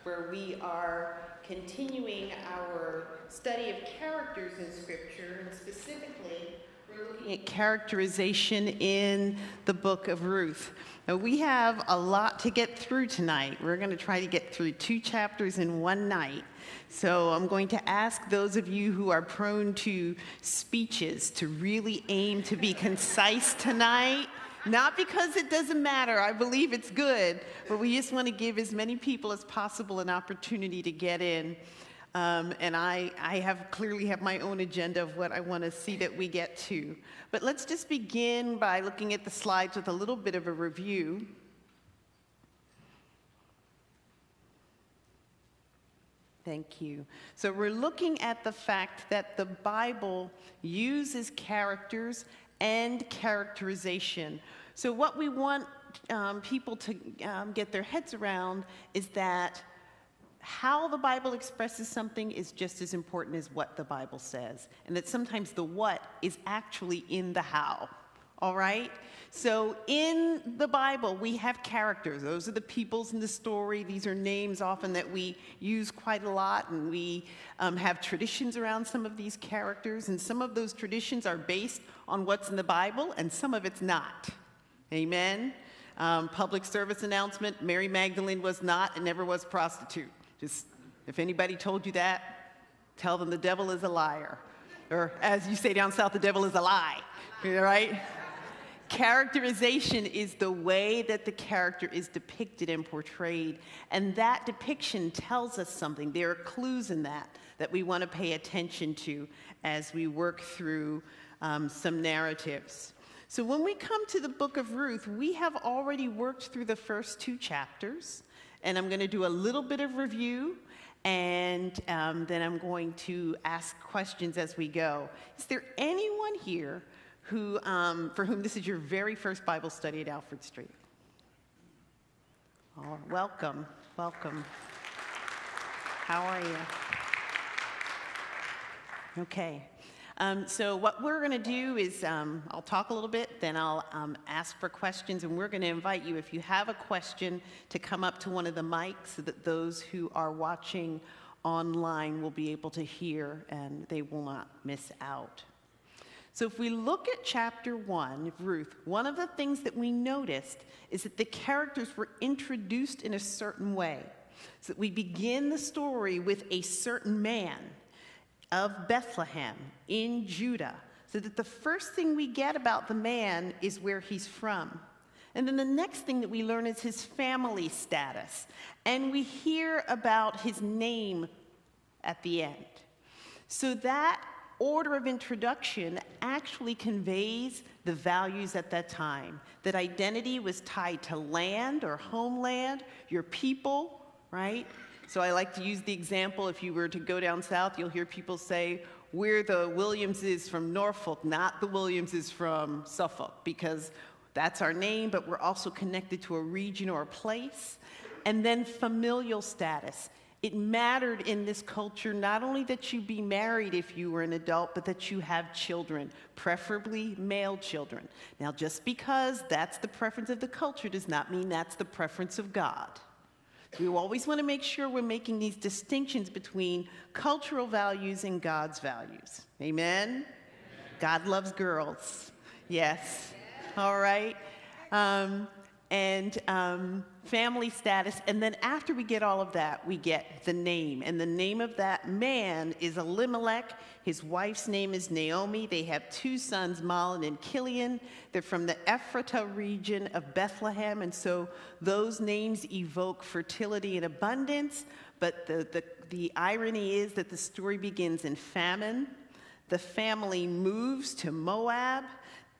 where we are continuing our study of characters in Scripture, and specifically, we're looking at characterization in the book of Ruth. Now, we have a lot to get through tonight. We're going to try to get through 2 chapters in one night. So I'm going to ask those of you who are prone to speeches to really aim to be concise tonight. Not because it doesn't matter, I believe it's good, but we just want to give as many people as possible an opportunity to get in. And I clearly have my own agenda of what I want to see that we get to. But let's just begin by looking at the slides with a little bit of a review. Thank you. So we're looking at the fact that the Bible uses characters and characterization. So what we want people to get their heads around is that how the Bible expresses something is just as important as what the Bible says, and that sometimes the what is actually in the how. All right? So in the Bible, we have characters. Those are the peoples in the story. These are names often that we use quite a lot, and we have traditions around some of these characters, and some of those traditions are based on what's in the Bible, and some of it's not. Amen? Public service announcement, Mary Magdalene was not and never was a prostitute. Just, if anybody told you that, tell them the devil is a liar. Or as you say down south, the devil is a lie, right? Characterization is the way that the character is depicted and portrayed, and that depiction tells us something. There are clues in that we want to pay attention to as we work through some narratives. So when we come to the book of Ruth, we have already worked through the first 2 chapters, and I'm going to do a little bit of review, and then I'm going to ask questions as we go. Is there anyone here who, for whom this is your very first Bible study at Alfred Street? Oh, welcome, welcome. How are you? Okay. So what we're going to do is I'll talk a little bit, then I'll ask for questions, and we're going to invite you, if you have a question, to come up to one of the mics so that those who are watching online will be able to hear and they will not miss out. So if we look at chapter 1 of Ruth, one of the things that we noticed is that the characters were introduced in a certain way. So that we begin the story with a certain man of Bethlehem in Judah, so that the first thing we get about the man is where he's from. And then the next thing that we learn is his family status. And we hear about his name at the end. So that order of introduction actually conveys the values at that time. That identity was tied to land or homeland, your people, right? So I like to use the example, if you were to go down south, you'll hear people say, we're the Williamses from Norfolk, not the Williamses from Suffolk, because that's our name, but we're also connected to a region or a place. And then familial status. It mattered in this culture not only that you be married if you were an adult, but that you have children, preferably male children. Now, just because that's the preference of the culture does not mean that's the preference of God. We always want to make sure we're making these distinctions between cultural values and God's values. Amen? God loves girls. Yes. All right. Family status. And then after we get all of that, we get the name. And the name of that man is Elimelech. His wife's name is Naomi. They have 2 sons, Mahlon and Kilian. They're from the Ephratah region of Bethlehem. And so those names evoke fertility and abundance. But the irony is that the story begins in famine. The family moves to Moab.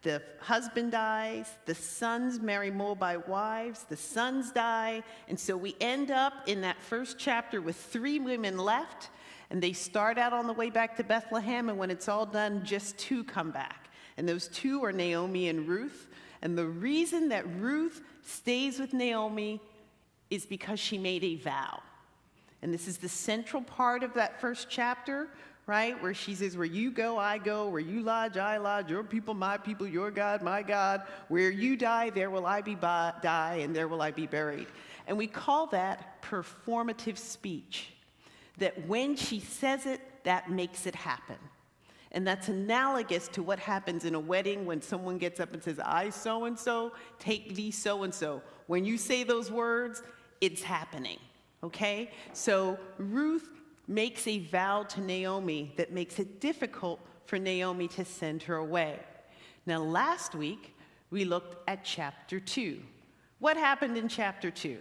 The husband dies, the sons marry Moabite wives, the sons die, and so we end up in that first chapter with 3 women left, and they start out on the way back to Bethlehem, and when it's all done, just 2 come back. And those 2 are Naomi and Ruth, and the reason that Ruth stays with Naomi is because she made a vow. And this is the central part of that first chapter, right? Where she says, where you go, I go. Where you lodge, I lodge. Your people, my people. Your God, my God. Where you die, there will I die, and there will I be buried. And we call that performative speech, that when she says it, that makes it happen. And that's analogous to what happens in a wedding when someone gets up and says, I so-and-so, take thee so-and-so. When you say those words, it's happening, okay? So Ruth makes a vow to Naomi that makes it difficult for Naomi to send her away. Now, last week, we looked at chapter 2. What happened in chapter 2?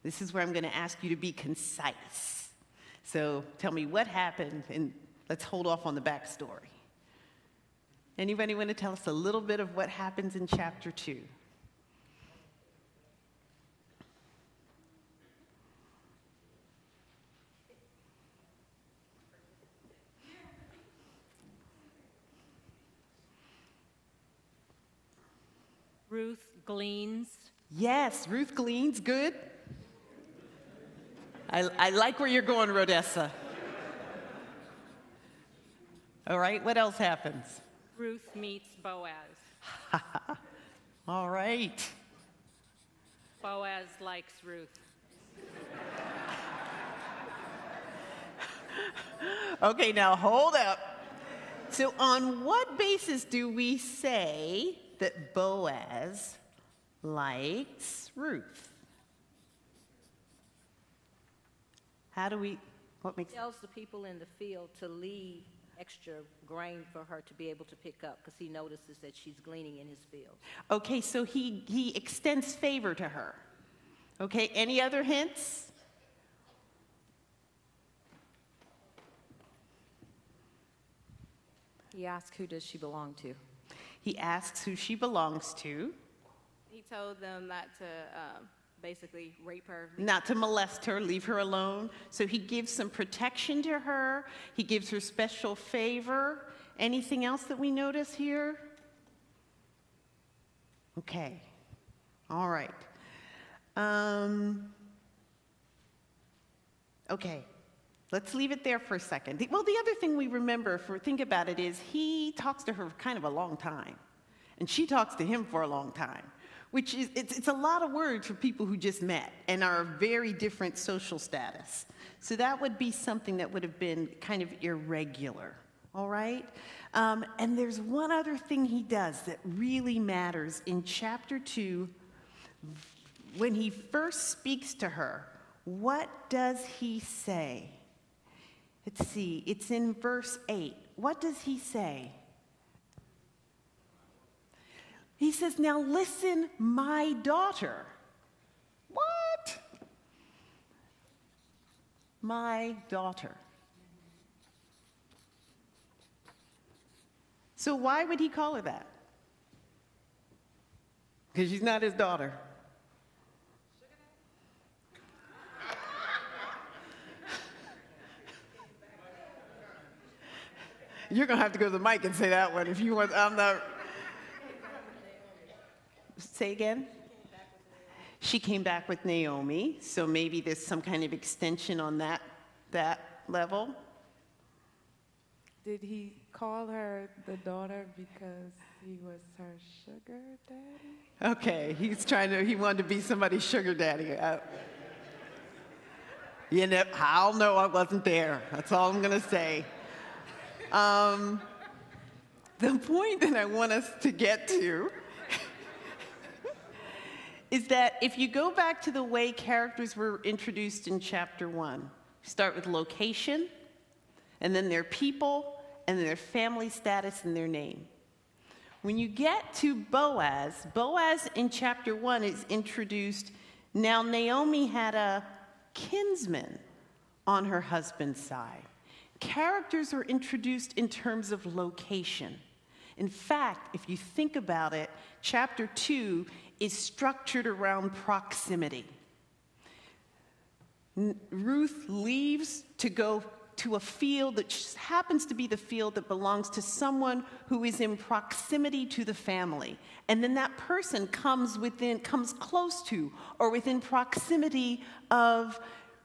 This is where I'm going to ask you to be concise. So tell me what happened, and let's hold off on the backstory. Anybody want to tell us a little bit of what happens in chapter 2? Ruth gleans. Yes, Ruth gleans, good. I like where you're going, Rodessa. All right, what else happens? Ruth meets Boaz. All right. Boaz likes Ruth. Okay, now hold up. So on what basis do we say that Boaz likes Ruth? What makes... Tells the people in the field to leave extra grain for her to be able to pick up because he notices that she's gleaning in his field. Okay, so he extends favor to her. Okay, any other hints? He asks, who does she belong to? He asks who she belongs to. He told them not to basically rape her. Not to molest her, leave her alone. So he gives some protection to her. He gives her special favor. Anything else that we notice here? Okay. All right. Okay. Let's leave it there for a second. Well, the other thing we remember, if we think about it, is he talks to her for kind of a long time. And she talks to him for a long time. Which is, it's a lot of words for people who just met and are very different social status. So that would be something that would have been kind of irregular, all right? And there's one other thing he does that really matters in chapter 2. When he first speaks to her, what does he say? Let's see, it's in verse 8. What does he say? He says, now listen, my daughter. What? My daughter. So why would he call her that? Because she's not his daughter. You're going to have to go to the mic and say that one if you want. I'm not. Say again? She came back with Naomi, so maybe there's some kind of extension on that level. Did he call her the daughter because he was her sugar daddy? Okay, he wanted to be somebody's sugar daddy. You know, I'll know I wasn't there. That's all I'm going to say. The point that I want us to get to is that if you go back to the way characters were introduced in chapter 1, start with location, and then their people, and then their family status and their name. When you get to Boaz, Boaz in chapter 1 is introduced. Now Naomi had a kinsman on her husband's side. Characters are introduced in terms of location. In fact, if you think about it, chapter 2 is structured around proximity. Ruth leaves to go to a field that just happens to be the field that belongs to someone who is in proximity to the family. And then that person comes close to or within proximity of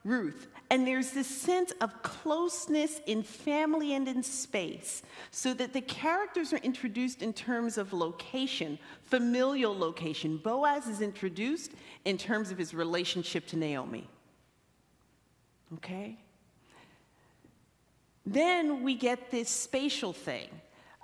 Ruth. And there's this sense of closeness in family and in space, so that the characters are introduced in terms of location, familial location. Boaz is introduced in terms of his relationship to Naomi. Okay? Then we get this spatial thing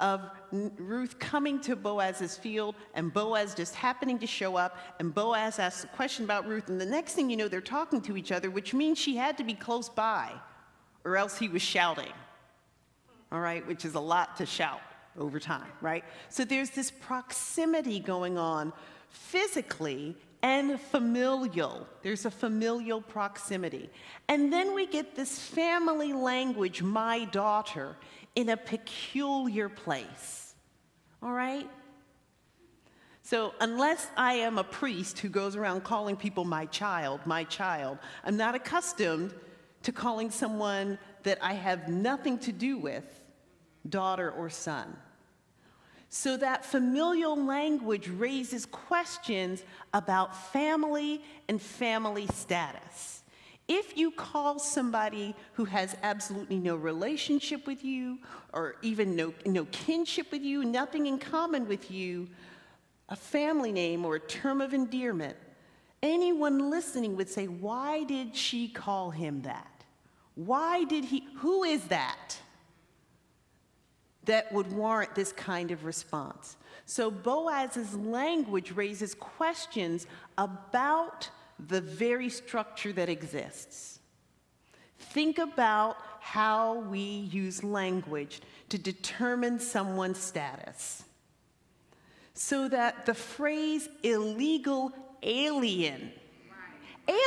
of Ruth coming to Boaz's field and Boaz just happening to show up, and Boaz asks a question about Ruth, and the next thing you know, they're talking to each other, which means she had to be close by, or else he was shouting, all right, which is a lot to shout over time, right? So there's this proximity going on physically and familial. There's a familial proximity. And then we get this family language, my daughter, in a peculiar place, all right? So unless I am a priest who goes around calling people my child, I'm not accustomed to calling someone that I have nothing to do with daughter or son. So that familial language raises questions about family and family status. If you call somebody who has absolutely no relationship with you, or even no kinship with you, nothing in common with you, a family name or a term of endearment, anyone listening would say, why did she call him that? Who is that would warrant this kind of response? So Boaz's language raises questions about the very structure that exists. Think about how we use language to determine someone's status. So that the phrase illegal alien,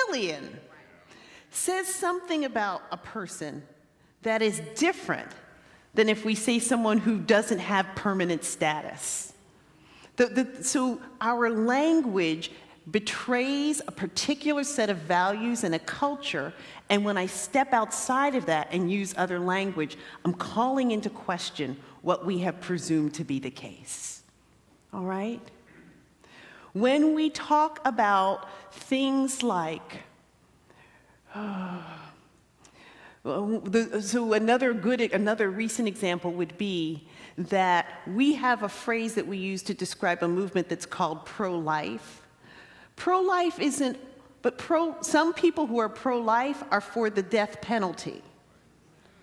alien, says something about a person that is different than if we say someone who doesn't have permanent status. So our language betrays a particular set of values and a culture, and when I step outside of that and use other language, I'm calling into question what we have presumed to be the case. All right? When we talk about things like, so another recent example would be that we have a phrase that we use to describe a movement that's called pro-life. Pro-life isn't, but some people who are pro-life are for the death penalty,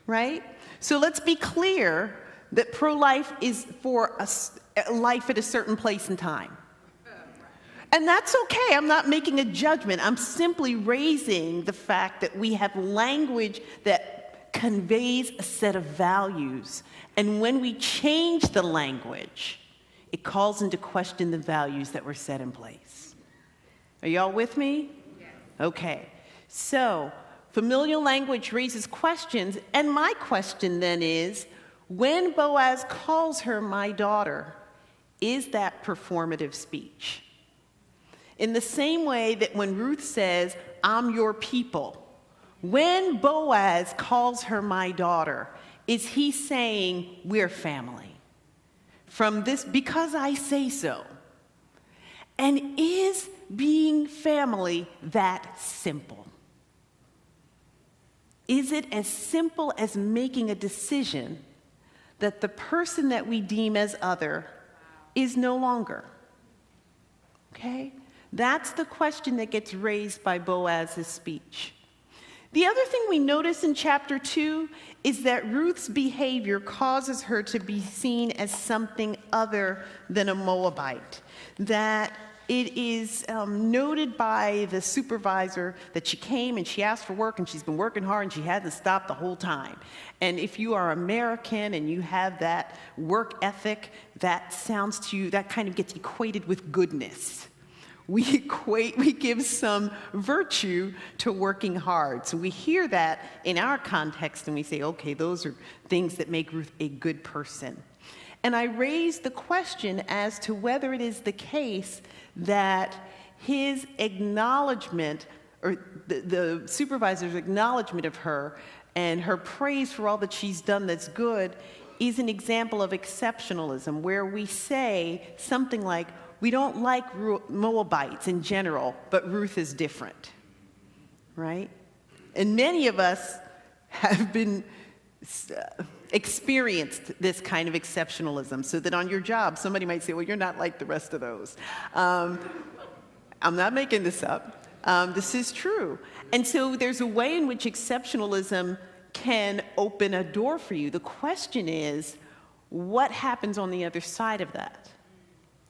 right? So let's be clear that pro-life is for a life at a certain place and time. And that's okay, I'm not making a judgment. I'm simply raising the fact that we have language that conveys a set of values. And when we change the language, it calls into question the values that were set in place. Are y'all with me? Yes. Okay. So, familial language raises questions, and my question then is, when Boaz calls her my daughter, is that performative speech? In the same way that when Ruth says, I'm your people, when Boaz calls her my daughter, is he saying, we're family? From this, because I say so. And is being family that simple? Is it as simple as making a decision that the person that we deem as other is no longer? Okay? That's the question that gets raised by Boaz's speech. The other thing we notice in chapter 2 is that Ruth's behavior causes her to be seen as something other than a Moabite. That it is noted by the supervisor that she came and she asked for work and she's been working hard and she hasn't stopped the whole time. And if you are American and you have that work ethic, that sounds to you, that kind of gets equated with goodness. We give some virtue to working hard. So we hear that in our context and we say, okay, those are things that make Ruth a good person. And I raise the question as to whether it is the case that his acknowledgement, or the supervisor's acknowledgement of her and her praise for all that she's done that's good, is an example of exceptionalism, where we say something like, we don't like Moabites in general, but Ruth is different, right? And many of us have been experienced this kind of exceptionalism, so that on your job, somebody might say, well, you're not like the rest of those. I'm not making this up. This is true. And so there's a way in which exceptionalism can open a door for you. The question is, what happens on the other side of that?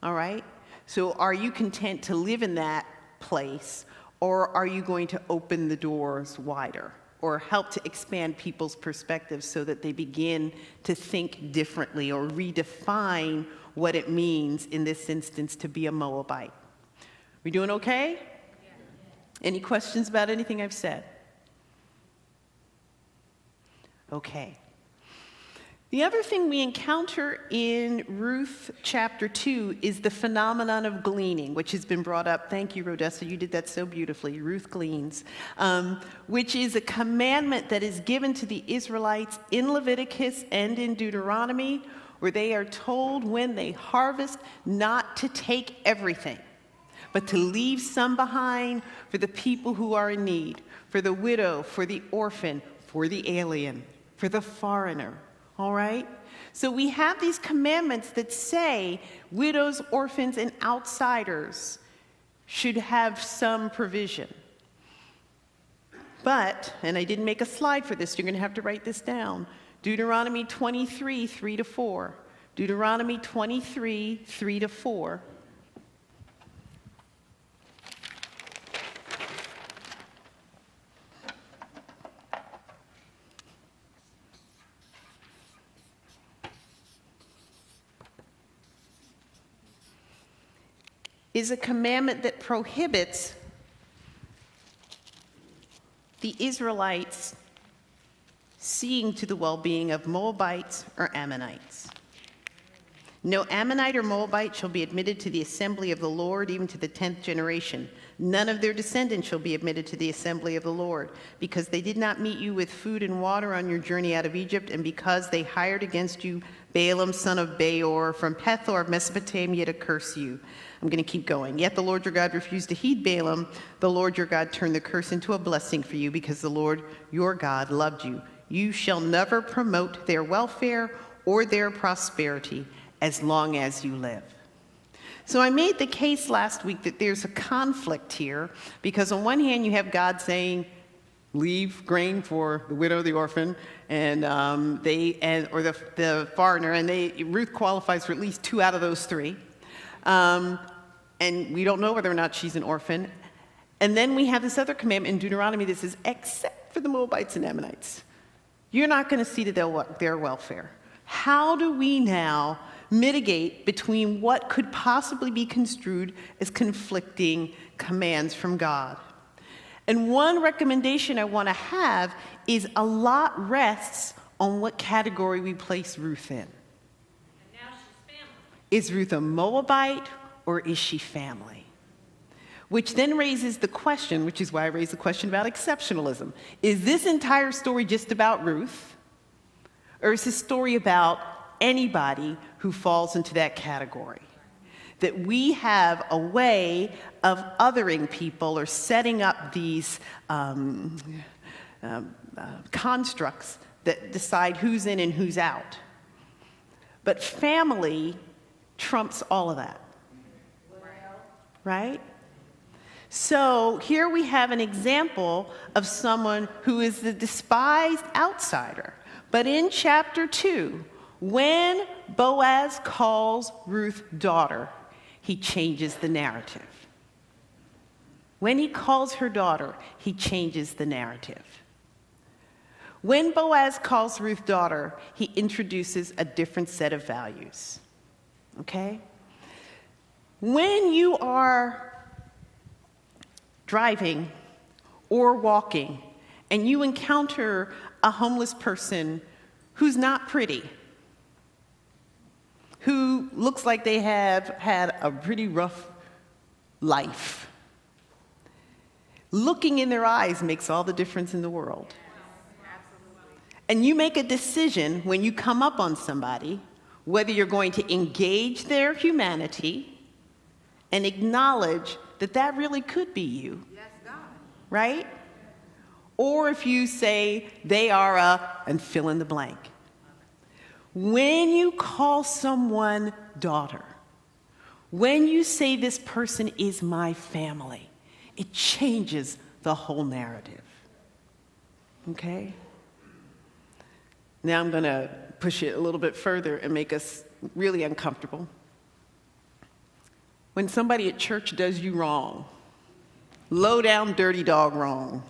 All right? So are you content to live in that place, or are you going to open the doors wider or help to expand people's perspectives so that they begin to think differently or redefine what it means in this instance to be a Moabite? We doing okay? Any questions about anything I've said? Okay. The other thing we encounter in Ruth chapter 2 is the phenomenon of gleaning, which has been brought up. Thank you, Rodessa. You did that so beautifully. Ruth gleans, which is a commandment that is given to the Israelites in Leviticus and in Deuteronomy, where they are told when they harvest not to take everything, but to leave some behind for the people who are in need, for the widow, for the orphan, for the alien, for the foreigner. All right? So we have these commandments that say widows, orphans, and outsiders should have some provision. But, and I didn't make a slide for this, you're going to have to write this down. Deuteronomy 23, 3-4. Deuteronomy 23, 3-4. Is a commandment that prohibits the Israelites seeing to the well-being of Moabites or Ammonites. No Ammonite or Moabite shall be admitted to the assembly of the Lord, even to the 10th generation. None of their descendants shall be admitted to the assembly of the Lord, because they did not meet you with food and water on your journey out of Egypt, and because they hired against you Balaam, son of Beor, from Pethor of Mesopotamia to curse you. I'm going to keep going. Yet the Lord your God refused to heed Balaam. The Lord your God turned the curse into a blessing for you, because the Lord your God loved you. You shall never promote their welfare or their prosperity as long as you live. So I made the case last week that there's a conflict here, because on one hand you have God saying, leave grain for the widow, the orphan, and the foreigner, and Ruth qualifies for at least 2 out of those 3. And we don't know whether or not she's an orphan. And then we have this other commandment in Deuteronomy that says, except for the Moabites and Ammonites, you're not going to see to their welfare. How do we now mitigate between what could possibly be construed as conflicting commands from God? And one recommendation I want to have is a lot rests on what category we place Ruth in. Is Ruth a Moabite, or is she family? Which then raises the question, which is why I raised the question about exceptionalism. Is this entire story just about Ruth? Or is this story about anybody who falls into that category? That we have a way of othering people or setting up these constructs that decide who's in and who's out. But family trumps all of that, right? So here we have an example of someone who is the despised outsider. But in chapter 2, when Boaz calls Ruth daughter, he changes the narrative. When he calls her daughter, he changes the narrative. When Boaz calls Ruth daughter, he introduces a different set of values. Okay? When you are driving or walking and you encounter a homeless person who's not pretty, who looks like they have had a pretty rough life, looking in their eyes makes all the difference in the world. And you make a decision when you come up on somebody whether you're going to engage their humanity and acknowledge that that really could be you. Yes, God. Right? Or if you say they are a, and fill in the blank. When you call someone daughter, when you say this person is my family, it changes the whole narrative. Okay? Now I'm going to push it a little bit further and make us really uncomfortable. When somebody at church does you wrong, low down, dirty dog wrong,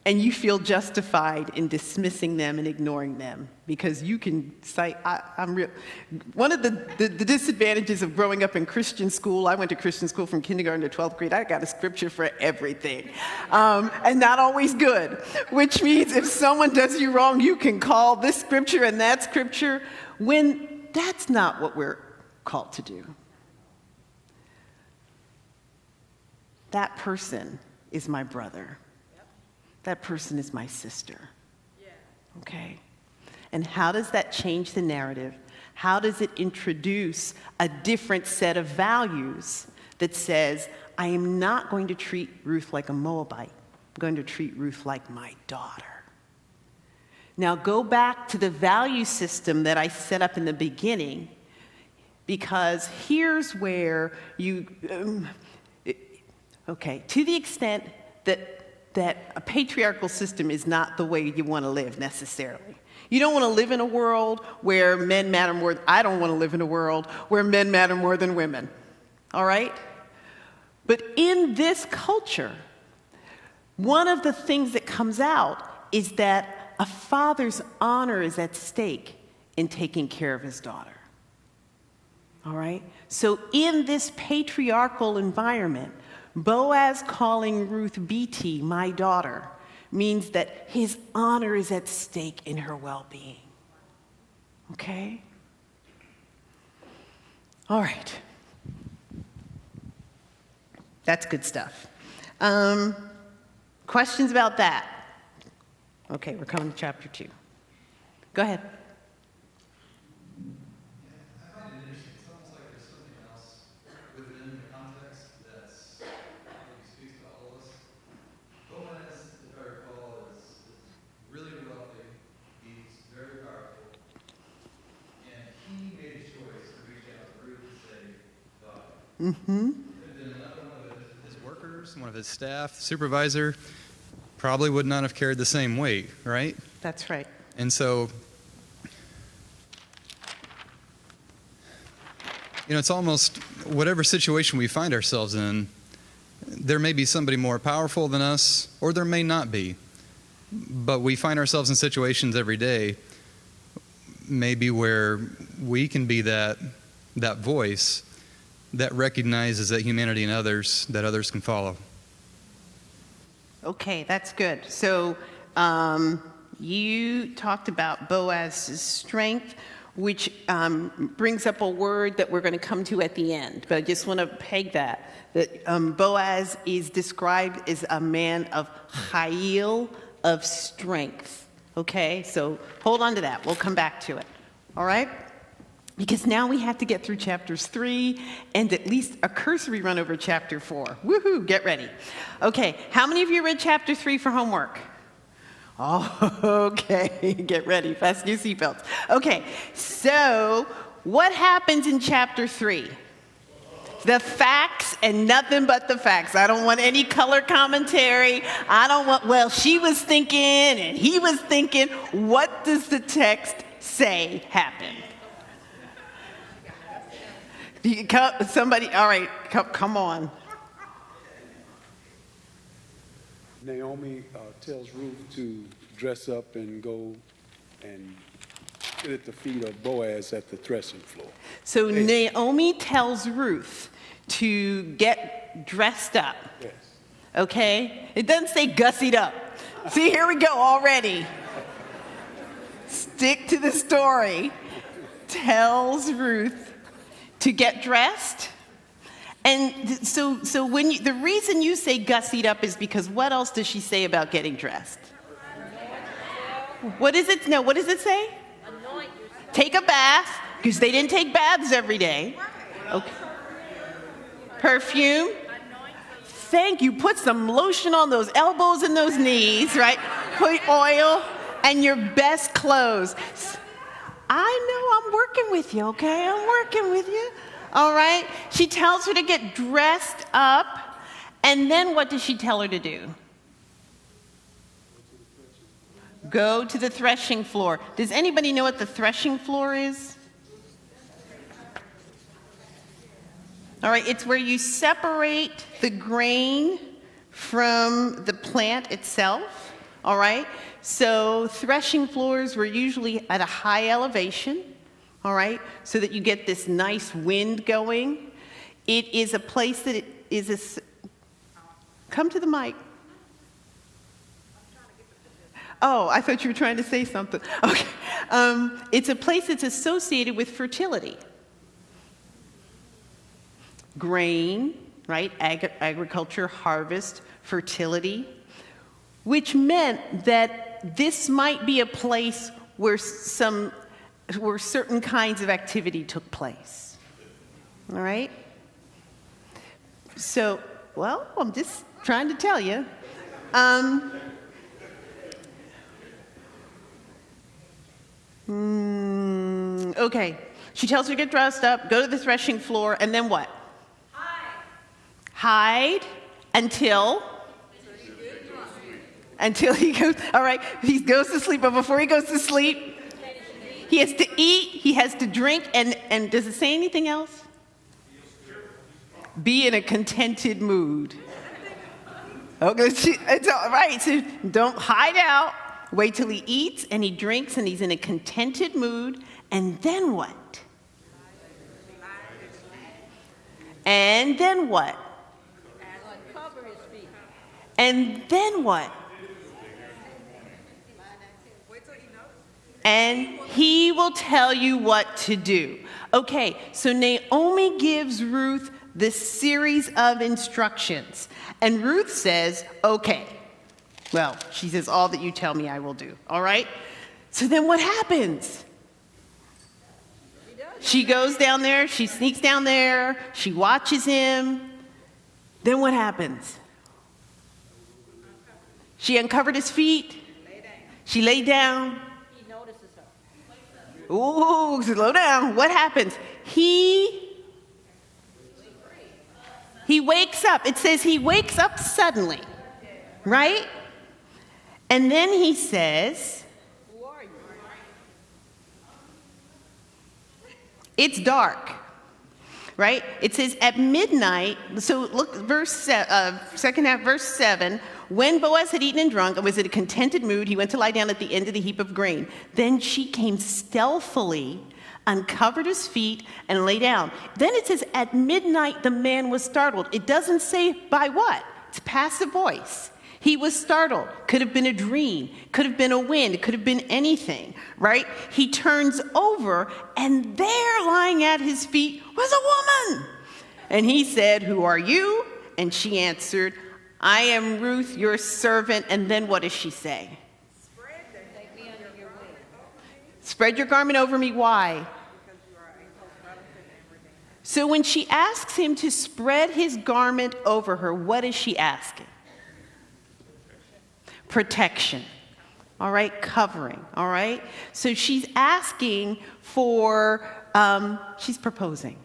and you feel justified in dismissing them and ignoring them because you can cite, one of the disadvantages of growing up in Christian school, I went to Christian school from kindergarten to 12th grade, I got a scripture for everything, and not always good, which means if someone does you wrong, you can call this scripture and that scripture, when that's not what we're called to do. That person is my brother. That person is my sister. Okay? And how does that change the narrative? How does it introduce a different set of values that says, I am not going to treat Ruth like a Moabite. I'm going to treat Ruth like my daughter. Now go back to the value system that I set up in the beginning, because here's where you, to the extent that a patriarchal system is not the way you want to live necessarily. You don't want to live in a world where men matter more. I don't want to live in a world where men matter more than women. All right? But in this culture, one of the things that comes out is that a father's honor is at stake in taking care of his daughter. All right? So in this patriarchal environment, Boaz calling Ruth BT, my daughter, means that his honor is at stake in her well-being. Okay? All right. That's good stuff. Questions about that? Okay, we're coming to chapter 2. Go ahead. Mm-hmm. His workers, one of his staff, supervisor, probably would not have carried the same weight, right? That's right. And so, it's almost whatever situation we find ourselves in, there may be somebody more powerful than us, or there may not be. But we find ourselves in situations every day, maybe where we can be that voice that recognizes that humanity in others, that others can follow. Okay, that's good. So you talked about Boaz's strength, which brings up a word that we're going to come to at the end. But I just want to peg that Boaz is described as a man of chayil, of strength. Okay, so hold on to that. We'll come back to it. All right? Because now we have to get through chapters 3 and at least a cursory run over chapter 4. Woohoo, get ready. Okay, how many of you read chapter 3 for homework? Oh, okay, get ready, fasten your seatbelts. Okay, so what happens in chapter 3? The facts and nothing but the facts. I don't want any color commentary. I don't want, well, she was thinking and he was thinking. What does the text say happened? Somebody, all right, come on. Naomi tells Ruth to dress up and go and sit at the feet of Boaz at the threshing floor. So Naomi tells Ruth to get dressed up. Yes. Okay? It doesn't say gussied up. See, here we go already. Stick to the story. Tells Ruth to get dressed. And so when the reason you say gussied up is because what else does she say about getting dressed? What is it? No, what does it say? Take a bath, because they didn't take baths every day. Okay. Perfume. Thank you. Put some lotion on those elbows and those knees, right? Put oil and your best clothes. I know I'm working with you, okay? I'm working with you. All right? She tells her to get dressed up, And then what does she tell her to do? Go to the threshing floor. Does anybody know what the threshing floor is? All right, it's where you separate the grain from the plant itself, all right? So threshing floors were usually at a high elevation, all right, so that you get this nice wind going. It is a place that come to the mic. Oh, I thought you were trying to say something. Okay. It's a place that's associated with fertility. Grain, right? Agriculture, harvest, fertility, which meant that this might be a place where certain kinds of activity took place. All right? So, well, I'm just trying to tell you. Okay. She tells her to get dressed up, go to the threshing floor, and then what? Hide until he goes, all right, he goes to sleep, but before he goes to sleep, he has to eat, he has to drink, and does it say anything else? Be in a contented mood. Okay, it's all right, so don't hide out. Wait till he eats and he drinks and he's in a contented mood, and then what? And then what? And then what? And he will tell you what to do. Okay, so Naomi gives Ruth this series of instructions. And Ruth says, okay. Well, she says, all that you tell me I will do. All right? So then what happens? She goes down there, she sneaks down there, she watches him. Then what happens? She uncovered his feet. She laid down. He notices her. Ooh, slow down. What happens? He wakes up. It says he wakes up suddenly, right? And then he says, Who are you? it's dark, right? It says at midnight, so look, second half, verse 7, when Boaz had eaten and drunk and was in a contented mood, he went to lie down at the end of the heap of grain. Then she came stealthily, uncovered his feet, and lay down. Then it says at midnight the man was startled. It doesn't say by what. It's passive voice. He was startled. Could have been a dream. Could have been a wind. Could have been anything, right? He turns over, and there lying at his feet was a woman. And he said, who are you? And she answered, I am Ruth, your servant. And then what does she say? Spread your garment over me. Why? So when she asks him to spread his garment over her, what is she asking? Protection. All right? Covering. All right? So she's asking for, she's proposing.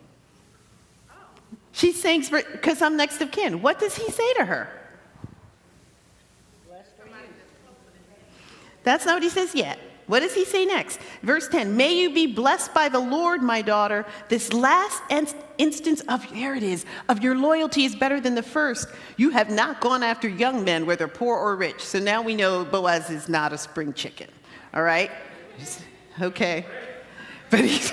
She's saying, because I'm next of kin. What does he say to her? That's not what he says yet. What does he say next? Verse 10, may you be blessed by the Lord, my daughter. This last instance of, there it is, of your loyalty is better than the first. You have not gone after young men, whether poor or rich. So now we know Boaz is not a spring chicken. All right? Okay. But he's...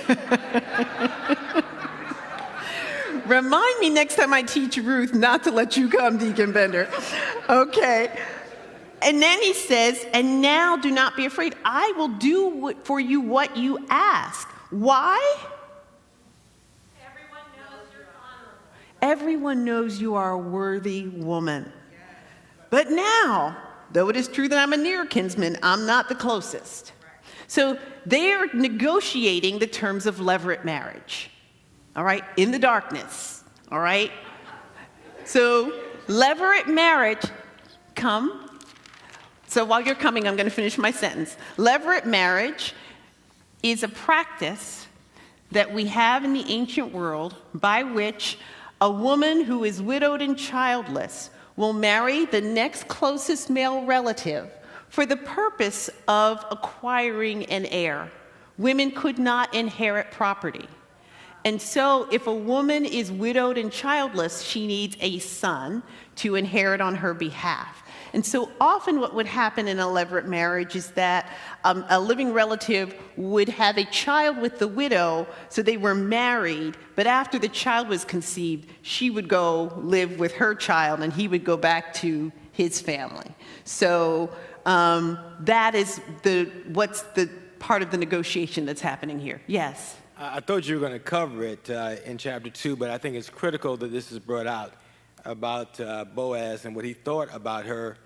Remind me next time I teach Ruth not to let you come, Deacon Bender. Okay. And then he says, and now do not be afraid. I will do for you what you ask. Why? Everyone knows you are a worthy woman. But now, though it is true that I'm a near kinsman, I'm not the closest. So they are negotiating the terms of Levirate marriage. All right? In the darkness. All right? So Levirate marriage, come. So while you're coming, I'm going to finish my sentence. Levirate marriage is a practice that we have in the ancient world by which A woman who is widowed and childless will marry the next closest male relative for the purpose of acquiring an heir. Women could not inherit property. And so if a woman is widowed and childless, she needs a son to inherit on her behalf. And so often what would happen in a levirate marriage is that a living relative would have a child with the widow, so they were married, but after the child was conceived, she would go live with her child and he would go back to his family. So that is what's the part of the negotiation that's happening here. Yes? I thought you were going to cover it in chapter 2, but I think it's critical that this is brought out about Boaz and what he thought about her.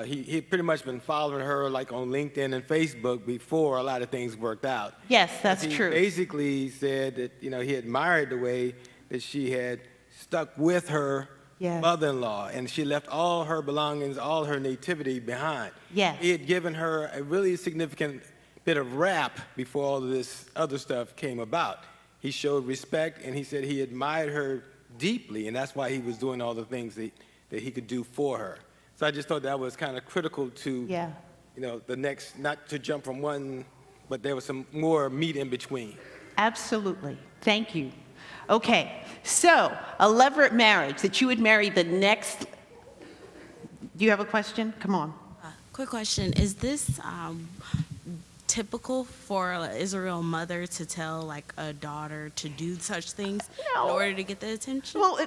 He pretty much been following her like on LinkedIn and Facebook before a lot of things worked out. Yes, that's He true. basically said that, he admired the way that she had stuck with her Yes. mother-in-law, and she left all her belongings, all her nativity behind. Yes. He had given her a really significant bit of rap before all of this other stuff came about. He showed respect, and he said he admired her deeply, and that's why he was doing all the things that he could do for her. So I just thought that was kind of critical to, Yeah. the next, not to jump from one, but there was some more meat in between. Absolutely. Thank you. Okay, so a levirate marriage, that you would marry the next. Do you have a question? Come on. Quick question. Is this typical for an Israel mother to tell like a daughter to do such things No. in order to get the attention? Well,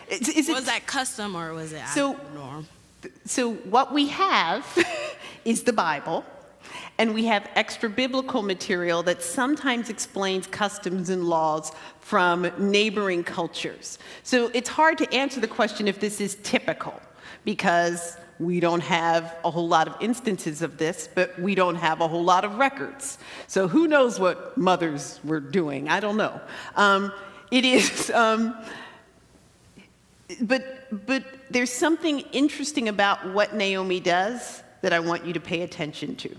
is it Was that custom or was it So- out of the norm? So what we have is the Bible, and we have extra biblical material that sometimes explains customs and laws from neighboring cultures. So it's hard to answer the question if this is typical, because we don't have a whole lot of instances of this, but we don't have a whole lot of records. So who knows what mothers were doing? I don't know. It is... But there's something interesting about what Naomi does that I want you to pay attention to.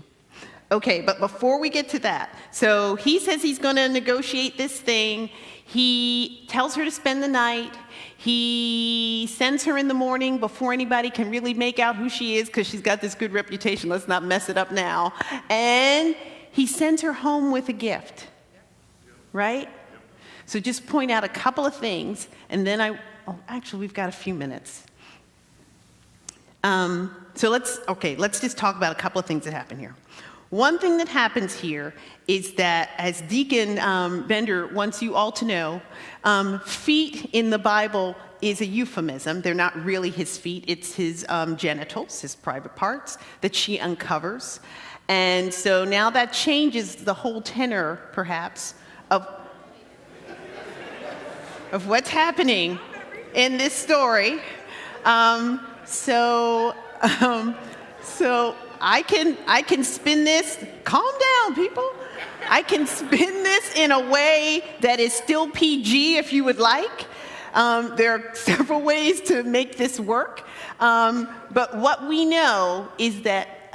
Okay, but before we get to that, so he says he's going to negotiate this thing. He tells her to spend the night. He sends her in the morning before anybody can really make out who she is, because she's got this good reputation. Let's not mess it up now. And he sends her home with a gift, right? So just point out a couple of things, and then actually, we've got a few minutes. So let's just talk about a couple of things that happen here. One thing that happens here is that, as Deacon Bender wants you all to know, feet in the Bible is a euphemism. They're not really his feet. It's his genitals, his private parts, that she uncovers. And so now that changes the whole tenor, perhaps, of what's happening in this story. So I can spin this. Calm down, people. I can spin this in a way that is still PG if you would like. There are several ways to make this work. But what we know is that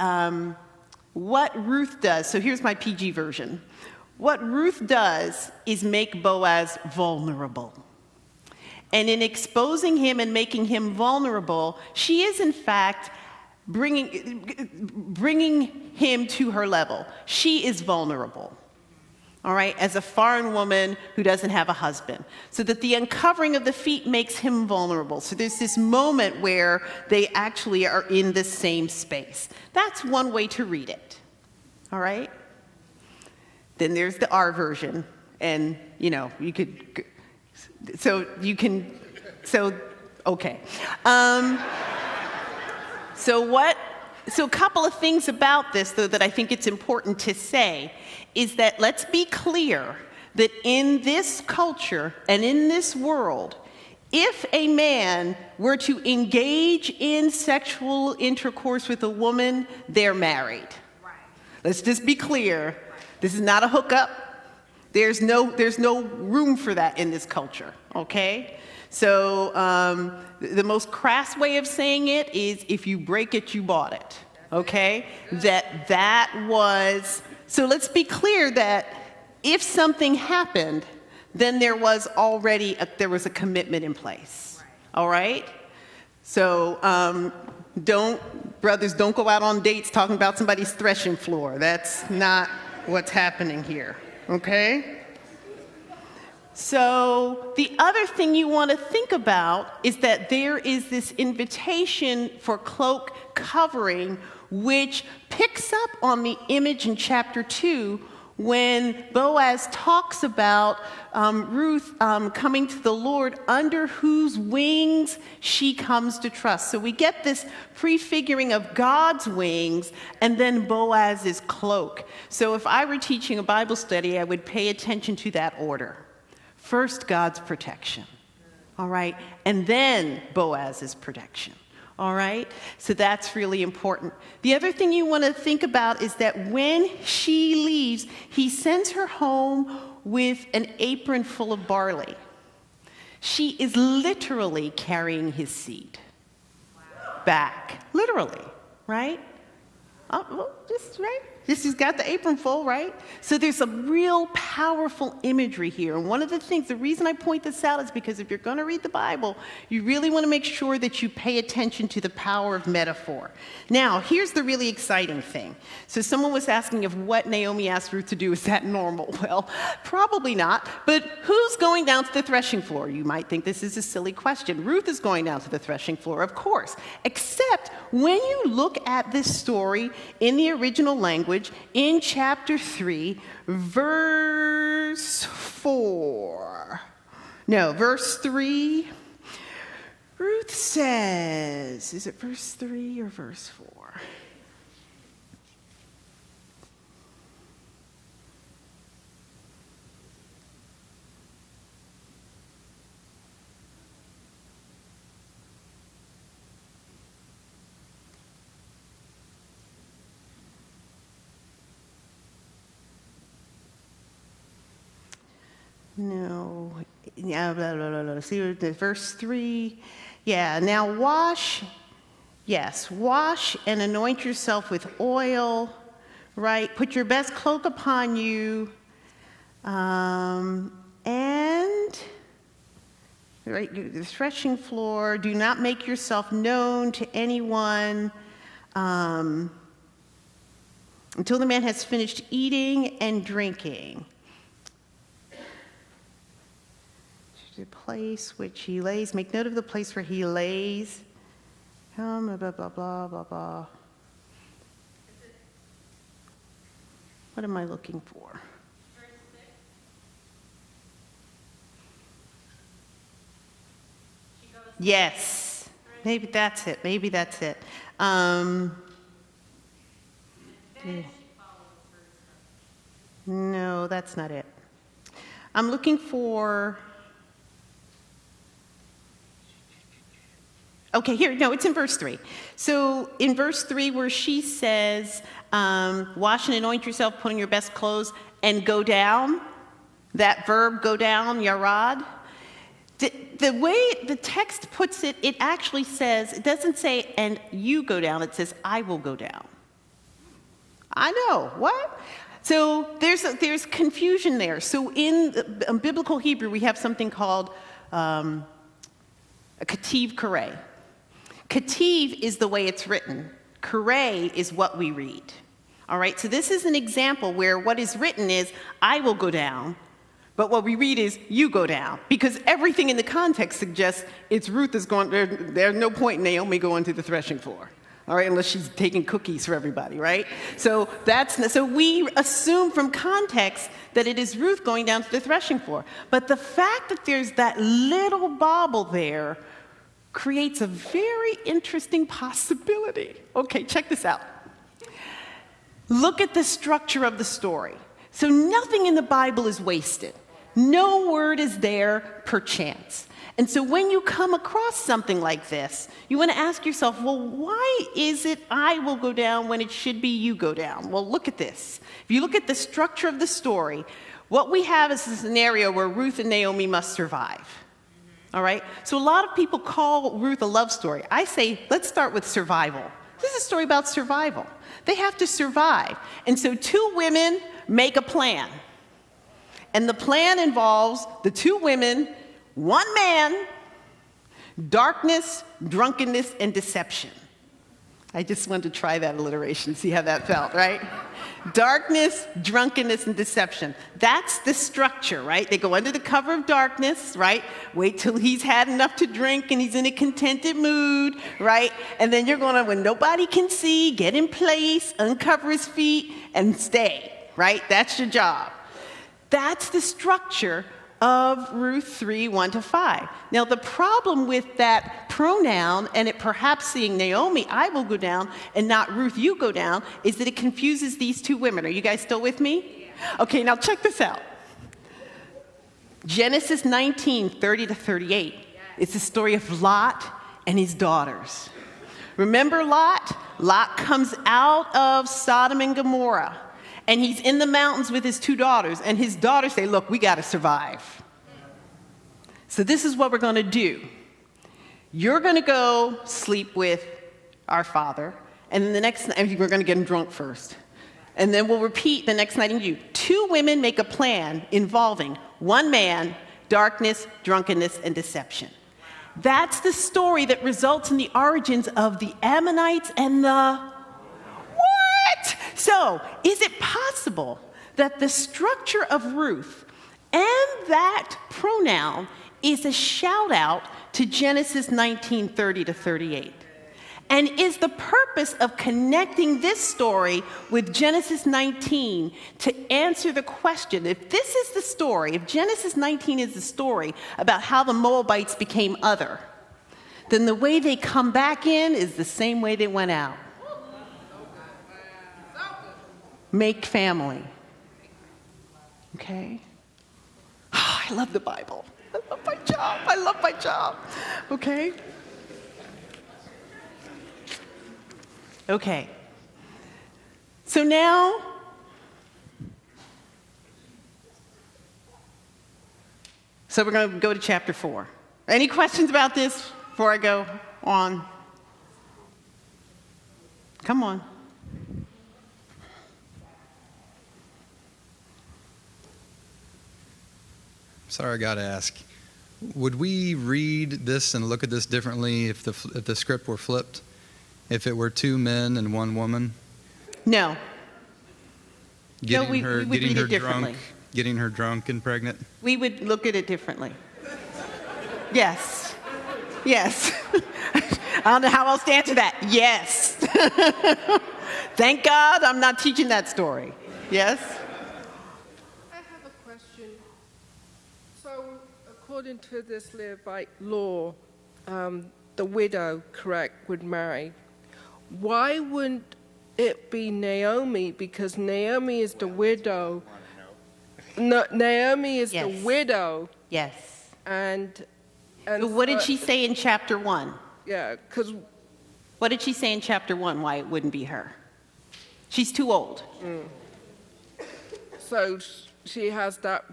what Ruth does, so here's my PG version. What Ruth does is make Boaz vulnerable. And in exposing him and making him vulnerable, she is in fact bringing him to her level. She is vulnerable, all right, as a foreign woman who doesn't have a husband. So that the uncovering of the feet makes him vulnerable. So there's this moment where they actually are in the same space. That's one way to read it, all right? Then there's the R version, and, you could... okay. So a couple of things about this, though, that I think it's important to say, is that let's be clear that in this culture and in this world, if a man were to engage in sexual intercourse with a woman, they're married. Right. Let's just be clear. This is not a hookup. There's no room for that in this culture, okay? So the most crass way of saying it is, if you break it, you bought it, okay? So let's be clear that if something happened, then there was already there was a commitment in place. All right? So brothers, don't go out on dates talking about somebody's threshing floor. That's not what's happening here. Okay? So the other thing you want to think about is that there is this invitation for cloak covering, which picks up on the image in chapter 2 when Boaz talks about Ruth coming to the Lord, under whose wings she comes to trust. So we get this prefiguring of God's wings and then Boaz's cloak. So if I were teaching a Bible study, I would pay attention to that order. First, God's protection, all right? And then Boaz's protection, all right? So that's really important. The other thing you want to think about is that when she leaves, he sends her home with an apron full of barley. She is literally carrying his seed back, literally, right? Oh, well, just right. She's got the apron full, right? So there's a real powerful imagery here. And one of the things, the reason I point this out is because if you're going to read the Bible, you really want to make sure that you pay attention to the power of metaphor. Now, here's the really exciting thing. So someone was asking if what Naomi asked Ruth to do, is that normal? Well, probably not. But who's going down to the threshing floor? You might think this is a silly question. Ruth is going down to the threshing floor, of course. Except when you look at this story in the original language, in chapter 3, verse 3, Ruth says, is it verse 3 or verse 4? No, yeah, blah, blah, blah, blah. See, verse 3, yeah, now wash and anoint yourself with oil, right? Put your best cloak upon you, and, right, the threshing floor, do not make yourself known to anyone until the man has finished eating and drinking. The place which he lays, make note of the place where he lays. Blah, blah, blah, blah, blah, blah. What am I looking for? Verse 6. She goes Yes. Maybe that's it. Maybe that's it. No, that's not it. I'm looking for... Okay, here, no, it's in verse 3. So in verse 3 where she says, wash and anoint yourself, put on your best clothes, and go down, that verb, go down, yarad, the way the text puts it, it actually says, it doesn't say, and you go down, it says, I will go down. I know, what? So there's confusion there. So in biblical Hebrew, we have something called a kativ kare. Kativ is the way it's written. Kare is what we read. All right, so this is an example where what is written is, I will go down, but what we read is, you go down. Because everything in the context suggests it's Ruth is going, there's no point in Naomi going to the threshing floor. All right, unless she's taking cookies for everybody, right? So we assume from context that it is Ruth going down to the threshing floor. But the fact that there's that little bobble there creates a very interesting possibility. Okay, check this out. Look at the structure of the story. So nothing in the Bible is wasted. No word is there per chance. And so when you come across something like this, you want to ask yourself, well, why is it I will go down when it should be you go down? Well, look at this. If you look at the structure of the story, what we have is a scenario where Ruth and Naomi must survive. All right? So a lot of people call Ruth a love story. I say, let's start with survival. This is a story about survival. They have to survive. And so two women make a plan. And the plan involves the two women, one man, darkness, drunkenness, and deception. I just wanted to try that alliteration, see how that felt, right? Darkness, drunkenness, and deception. That's the structure, right? They go under the cover of darkness, right? Wait till he's had enough to drink and he's in a contented mood, right? And then you're going to, when nobody can see, get in place, uncover his feet, and stay, right? That's your job. That's the structure of Ruth 3, 1-5. Now, the problem with that pronoun, and it perhaps seeing Naomi, I will go down, and not Ruth, you go down, is that it confuses these two women. Are you guys still with me? Yeah. Okay, now check this out. Genesis 19, 30-38. It's the story of Lot and his daughters. Remember Lot? Lot comes out of Sodom and Gomorrah. And he's in the mountains with his two daughters, and his daughters say, look, we got to survive. So this is what we're going to do. You're going to go sleep with our father, and then the next night, we're going to get him drunk first. And then we'll repeat the next night in you. Two women make a plan involving one man, darkness, drunkenness, and deception. That's the story that results in the origins of the Ammonites and the what? So, is it possible that the structure of Ruth and that pronoun is a shout out to Genesis 19, 30-38? And is the purpose of connecting this story with Genesis 19 to answer the question, if this is the story, if Genesis 19 is the story about how the Moabites became other, then the way they come back in is the same way they went out. Make family. Okay? Oh, I love the Bible. I love my job. I love my job. Okay? Okay. So now, we're going to go to chapter 4. Any questions about this before I go on? Come on. Sorry, I got to ask. Would we read this and look at this differently if the script were flipped? If it were two men and one woman? No. Getting we would read it differently. Getting her drunk and pregnant? We would look at it differently. Yes. Yes. I don't know how else to answer that. Yes. Thank God I'm not teaching that story. Yes? I have a question. So, according to this Levirate law, the widow, correct, would marry. Why wouldn't it be Naomi? Because Naomi is the widow. No, Naomi is the widow. Yes. And So what did she say in chapter 1? Yeah, because What did she say in chapter 1 why it wouldn't be her? She's too old. so she has that.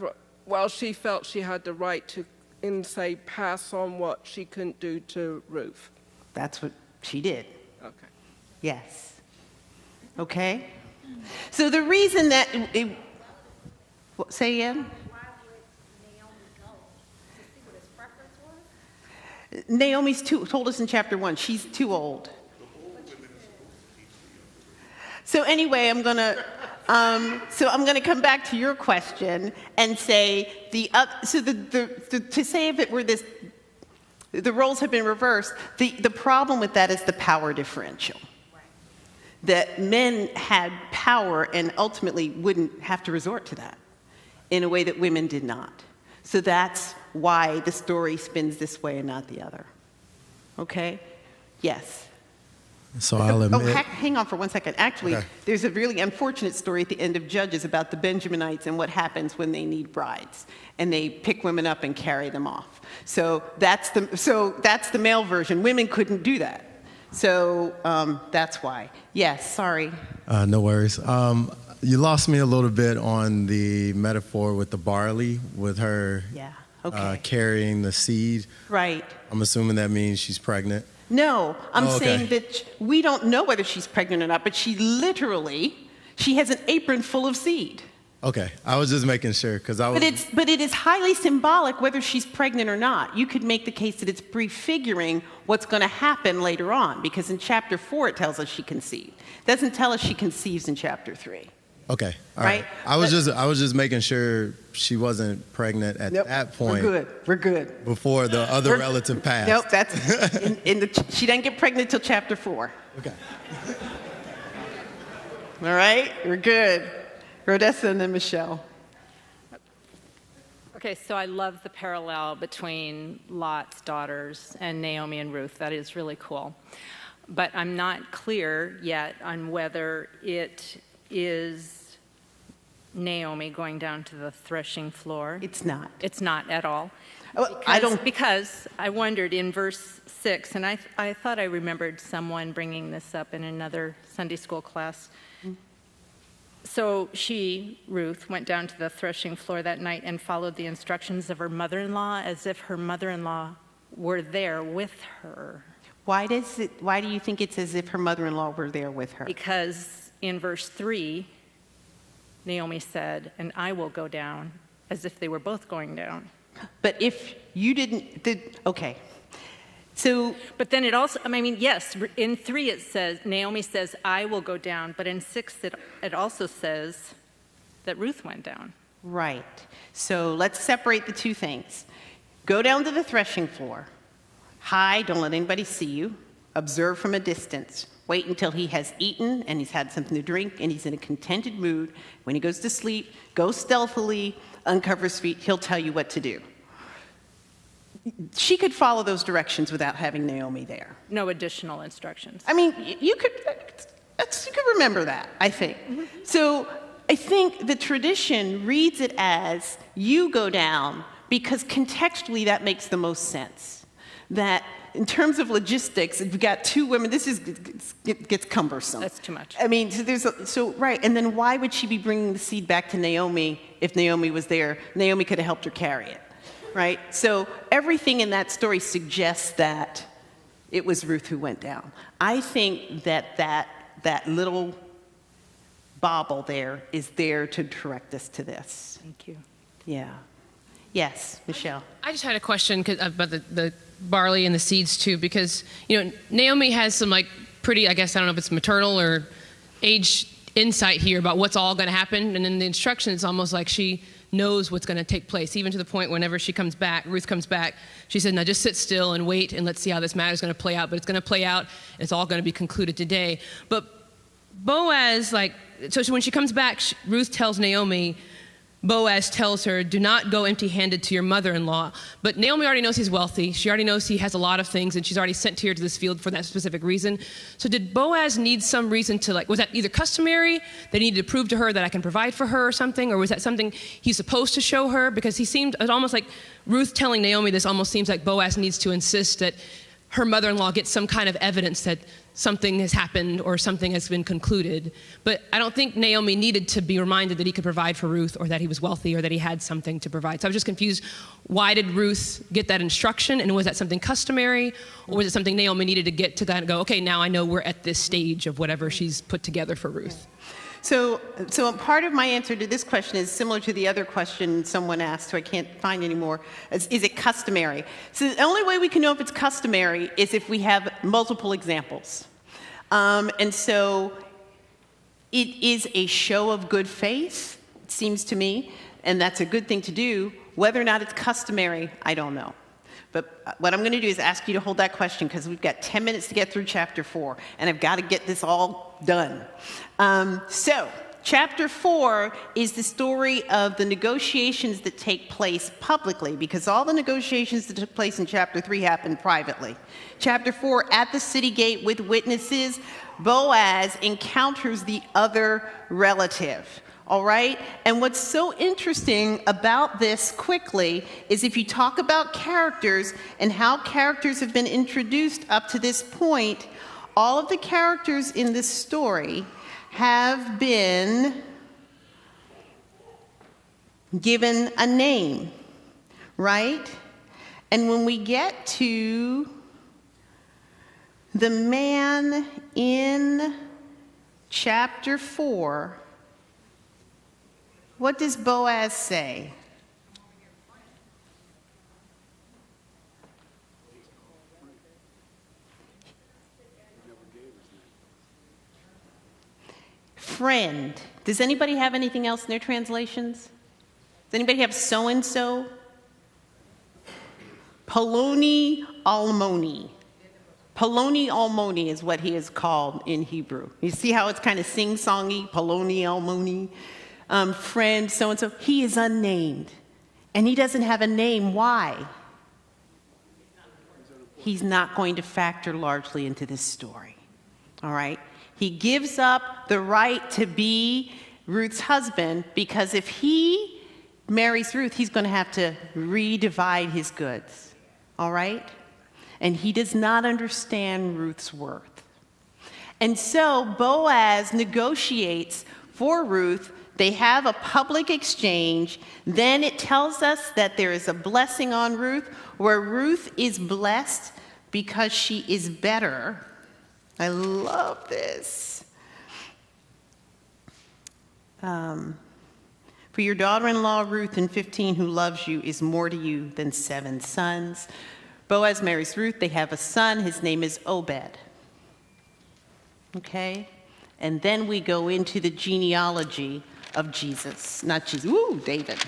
Well, she felt she had the right to, say, pass on what she couldn't do to Ruth. That's what she did. Okay. Yes. Okay? So the reason that say again? Why would Naomi go? To see what his preference was? Naomi's told us in chapter 1, she's too old. So anyway, I'm gonna come back to your question and say to say if it were this, the roles have been reversed. The problem with that is the power differential. That men had power and ultimately wouldn't have to resort to that in a way that women did not. So that's why the story spins this way and not the other. Okay? Yes. So I'll admit. Hang on for 1 second. Actually, there's a really unfortunate story at the end of Judges about the Benjaminites and what happens when they need brides. And they pick women up and carry them off. So that's the male version. Women couldn't do that. So that's why. Yes, sorry. No worries. You lost me a little bit on the metaphor with the barley, with her carrying the seed. Right. I'm assuming that means she's pregnant. No, I'm saying that we don't know whether she's pregnant or not, but she has an apron full of seed. Okay, I was just making sure because I was. But it is highly symbolic whether she's pregnant or not. You could make the case that it's prefiguring what's going to happen later on, because in chapter 4 it tells us she conceived. It doesn't tell us she conceives in chapter 3. Okay, all right. I was just making sure she wasn't pregnant at that point. We're good. Before the other relative passed. Nope, that's she didn't get pregnant till chapter 4. Okay. All right, we're good. Rodessa and then Michelle. Okay, so I love the parallel between Lot's daughters and Naomi and Ruth. That is really cool. But I'm not clear yet on whether it is Naomi going down to the threshing floor. It's not. It's not at all. Oh, Because I wondered in verse 6, and I thought I remembered someone bringing this up in another Sunday school class. So she, Ruth, went down to the threshing floor that night and followed the instructions of her mother-in-law as if her mother-in-law were there with her. Why do you think it's as if her mother-in-law were there with her? Because in verse 3, Naomi said, "And I will go down," as if they were both going down. But if you okay. So, but then it also, yes, in 3 it says, Naomi says, "I will go down," but in 6 it also says that Ruth went down. Right. So let's separate the two things. Go down to the threshing floor. Hide, don't let anybody see you. Observe from a distance. Wait until he has eaten and he's had something to drink and he's in a contented mood. When he goes to sleep, go stealthily, uncover his feet, he'll tell you what to do. She could follow those directions without having Naomi there. No additional instructions. You could remember that, I think. Mm-hmm. So I think the tradition reads it as you go down because contextually that makes the most sense. That in terms of logistics, if you've got two women, it gets cumbersome. That's too much. Right, and then why would she be bringing the seed back to Naomi if Naomi was there? Naomi could have helped her carry it. Right? So everything in that story suggests that it was Ruth who went down. I think that little bauble there is there to direct us to this. Thank you. Yeah. Yes, Michelle. I just had a question about the barley and the seeds too, because Naomi has some pretty, I guess, I don't know if it's maternal or age insight here about what's all going to happen, and in the instructions it's almost like she knows what's going to take place, even to the point whenever Ruth comes back, she said, "Now just sit still and wait and let's see how this matter is going to play out." But it's going to play out and it's all going to be concluded today. But Boaz, so when she comes back, Ruth tells Naomi, Boaz tells her, "Do not go empty-handed to your mother-in-law." But Naomi already knows he's wealthy. She already knows he has a lot of things, and she's already sent her to this field for that specific reason. So did Boaz need some reason to, was that either customary, that he needed to prove to her that I can provide for her or something, or was that something he's supposed to show her? Because it almost like Ruth telling Naomi this almost seems like Boaz needs to insist that her mother-in-law gets some kind of evidence that something has happened or something has been concluded. But I don't think Naomi needed to be reminded that he could provide for Ruth or that he was wealthy or that he had something to provide. So I was just confused. Why did Ruth get that instruction? And was that something customary? Or was it something Naomi needed to get to kind of go, okay, now I know we're at this stage of whatever she's put together for Ruth? So part of my answer to this question is similar to the other question someone asked, who I can't find anymore. Is it customary? So the only way we can know if it's customary is if we have multiple examples. And so it is a show of good faith, it seems to me, and that's a good thing to do. Whether or not it's customary, I don't know. But what I'm going to do is ask you to hold that question because we've got 10 minutes to get through chapter 4, and I've got to get this all done. So chapter 4 is the story of the negotiations that take place publicly, because all the negotiations that took place in chapter 3 happened privately. Chapter 4, at the city gate with witnesses, Boaz encounters the other relative. All right? And what's so interesting about this quickly is if you talk about characters and how characters have been introduced up to this point, all of the characters in this story have been given a name, right? And when we get to the man in chapter 4, What does Boaz say? Friend. Does anybody have anything else in their translations? Does anybody have so-and-so? Poloni Almoni. Poloni Almoni is what he is called in Hebrew. You see how it's kind of sing-songy? Poloni Almoni. Friend, so-and-so. He is unnamed. And he doesn't have a name. Why? He's not going to factor largely into this story. All right? He gives up the right to be Ruth's husband because if he marries Ruth, he's going to have to redivide his goods. All right? And he does not understand Ruth's worth. And so Boaz negotiates for Ruth. They have a public exchange. Then it tells us that there is a blessing on Ruth, where Ruth is blessed because she is better. I love this. For your daughter-in-law Ruth in 15, who loves you, is more to you than 7 sons. Boaz marries Ruth. They have a son. His name is Obed. Okay? And then we go into the genealogy of Jesus. Not Jesus. Ooh, David.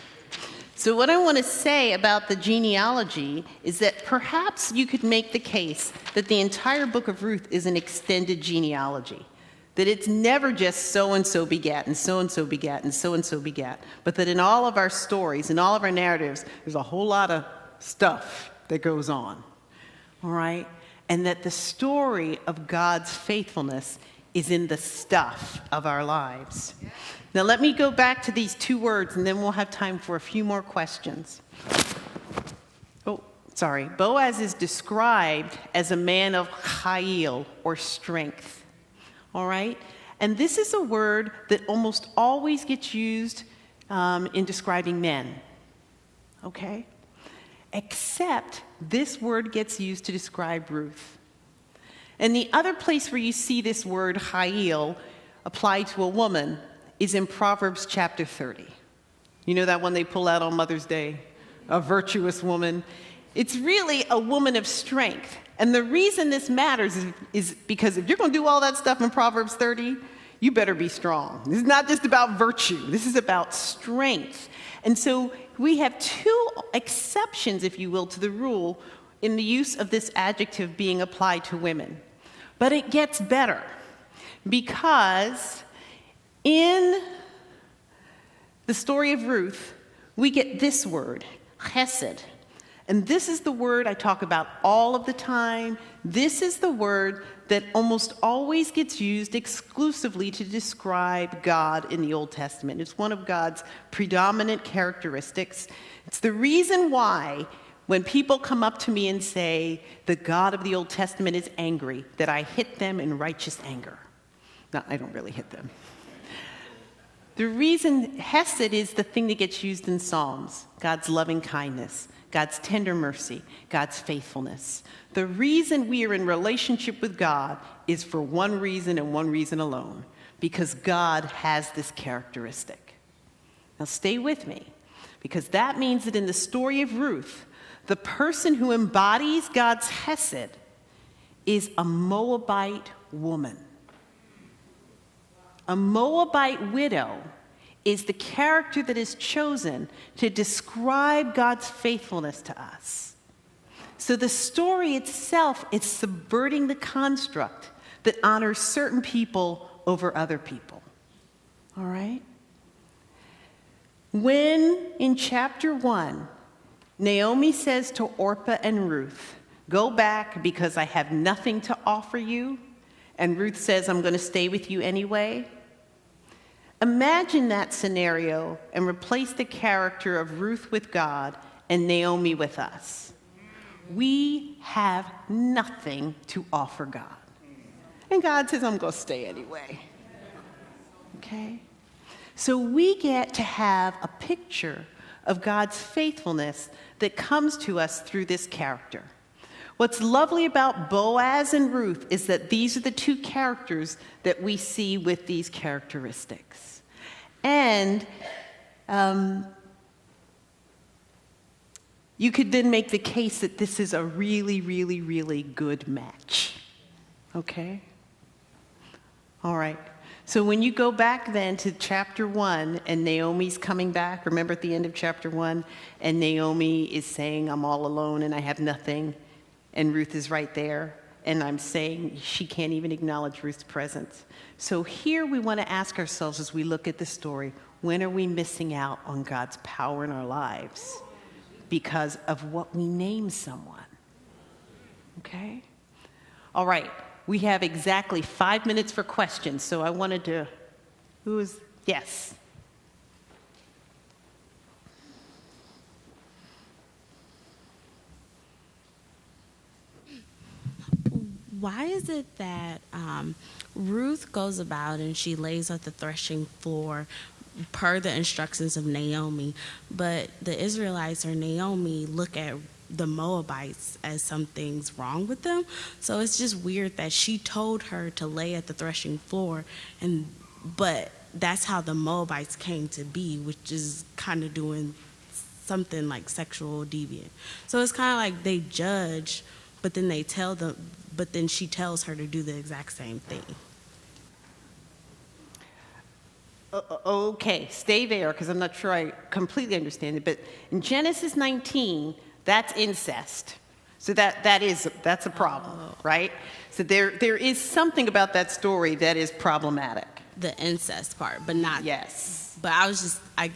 So what I want to say about the genealogy is that perhaps you could make the case that the entire book of Ruth is an extended genealogy. That it's never just so-and-so begat and so-and-so begat and so-and-so begat, but that in all of our stories, in all of our narratives, there's a whole lot of stuff that goes on, all right? And that the story of God's faithfulness is in the stuff of our lives. Now let me go back to these 2 words, and then we'll have time for a few more questions. Boaz is described as a man of chayil, or strength. All right? And this is a word that almost always gets used in describing men. Okay? Except this word gets used to describe Ruth. And the other place where you see this word chayil applied to a woman is in Proverbs chapter 30. You know that one they pull out on Mother's Day? A virtuous woman. It's really a woman of strength. And the reason this matters is because if you're going to do all that stuff in Proverbs 30, you better be strong. This is not just about virtue. This is about strength. And so we have 2 exceptions, if you will, to the rule in the use of this adjective being applied to women. But it gets better because in the story of Ruth, we get this word, chesed. And this is the word I talk about all of the time. This is the word that almost always gets used exclusively to describe God in the Old Testament. It's one of God's predominant characteristics. It's the reason why when people come up to me and say the God of the Old Testament is angry, that I hit them in righteous anger. No, I don't really hit them. The reason Hesed is the thing that gets used in Psalms, God's loving kindness, God's tender mercy, God's faithfulness. The reason we are in relationship with God is for one reason and one reason alone, because God has this characteristic. Now stay with me, because that means that in the story of Ruth, the person who embodies God's Hesed is a Moabite woman. A Moabite widow is the character that is chosen to describe God's faithfulness to us. So the story itself is subverting the construct that honors certain people over other people. All right? When in chapter 1, Naomi says to Orpah and Ruth, "Go back because I have nothing to offer you," and Ruth says, "I'm going to stay with you anyway." Imagine that scenario and replace the character of Ruth with God and Naomi with us. We have nothing to offer God. And God says, "I'm going to stay anyway." Okay? So we get to have a picture of God's faithfulness that comes to us through this character. What's lovely about Boaz and Ruth is that these are the 2 characters that we see with these characteristics. And You could then make the case that this is a really, really, really good match. Okay? All right. So when you go back then to chapter 1 and Naomi's coming back, remember at the end of chapter 1, and Naomi is saying, I'm all alone and I have nothing, and Ruth is right there, and I'm saying she can't even acknowledge Ruth's presence. So here we want to ask ourselves as we look at the story, when are we missing out on God's power in our lives because of what we name someone? Okay? All right. We have exactly 5 minutes for questions, so I wanted to, yes. Why is it that Ruth goes about and she lays at the threshing floor per the instructions of Naomi, but the Israelites or Naomi look at the Moabites as something's wrong with them? So it's just weird that she told her to lay at the threshing floor, but that's how the Moabites came to be, which is kind of doing something like sexual deviant. So it's kind of like they judge, but then she tells her to do the exact same thing. Okay, stay there because I'm not sure I completely understand it, but in Genesis 19, that's incest. So that's a problem, right? So there is something about that story that is problematic. The incest part, but not. Yes. But I was just, I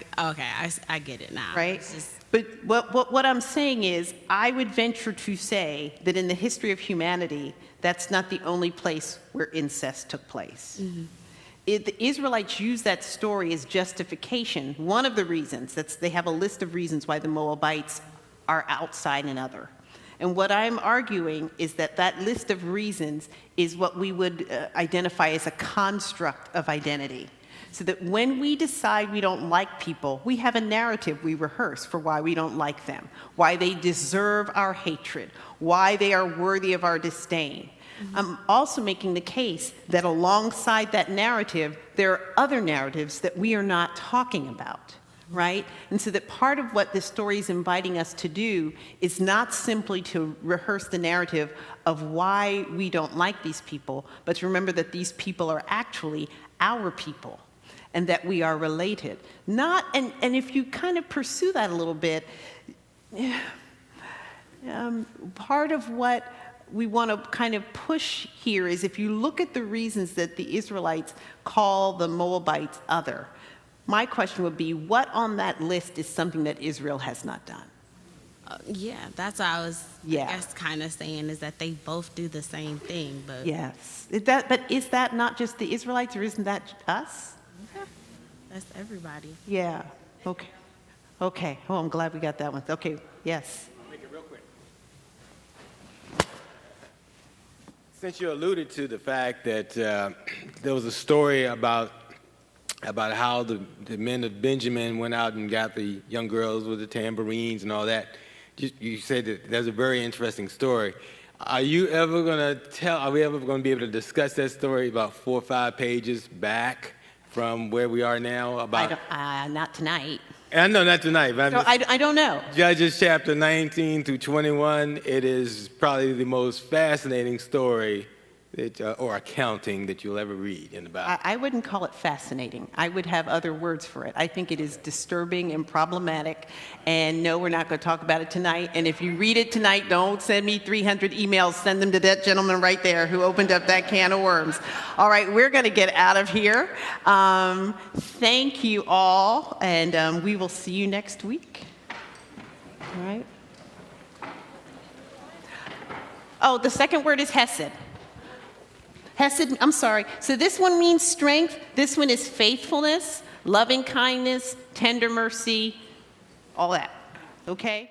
get it now. Right? But what I'm saying is, I would venture to say that in the history of humanity, that's not the only place where incest took place. Mm-hmm. The Israelites use that story as justification. One of the reasons, they have a list of reasons why the Moabites are outside and other. And what I'm arguing is that list of reasons is what we would identify as a construct of identity. So that when we decide we don't like people, we have a narrative we rehearse for why we don't like them, why they deserve our hatred, why they are worthy of our disdain. Mm-hmm. I'm also making the case that alongside that narrative, there are other narratives that we are not talking about. Right? And so that part of what this story is inviting us to do is not simply to rehearse the narrative of why we don't like these people, but to remember that these people are actually our people and that we are related. And if you kind of pursue that a little bit, part of what we want to kind of push here is if you look at the reasons that the Israelites call the Moabites other, my question would be, what on that list is something that Israel has not done? Yeah, that's what I was, I guess, kind of saying, is that they both do the same thing. But yes. But is that not just the Israelites, or isn't that us? Yeah, that's everybody. Yeah. Okay. Okay. Oh, I'm glad we got that one. Okay. Yes. I'll make it real quick. Since you alluded to the fact that there was a story about how the men of Benjamin went out and got the young girls with the tambourines and all that. You said that that's a very interesting story. Are we ever going to be able to discuss that story about 4 or 5 pages back from where we are now? Not tonight. I know, not tonight. But I don't know. Judges chapter 19 through 21, it is probably the most fascinating story or accounting that you'll ever read in the Bible. I wouldn't call it fascinating. I would have other words for it. I think it is disturbing and problematic. And no, we're not going to talk about it tonight. And if you read it tonight, don't send me 300 emails. Send them to that gentleman right there who opened up that can of worms. All right, we're going to get out of here. Thank you all, and we will see you next week. All right. Oh, the second word is hesed. Hesed, I'm sorry. So this one means strength. This one is faithfulness, loving kindness, tender mercy, all that. Okay?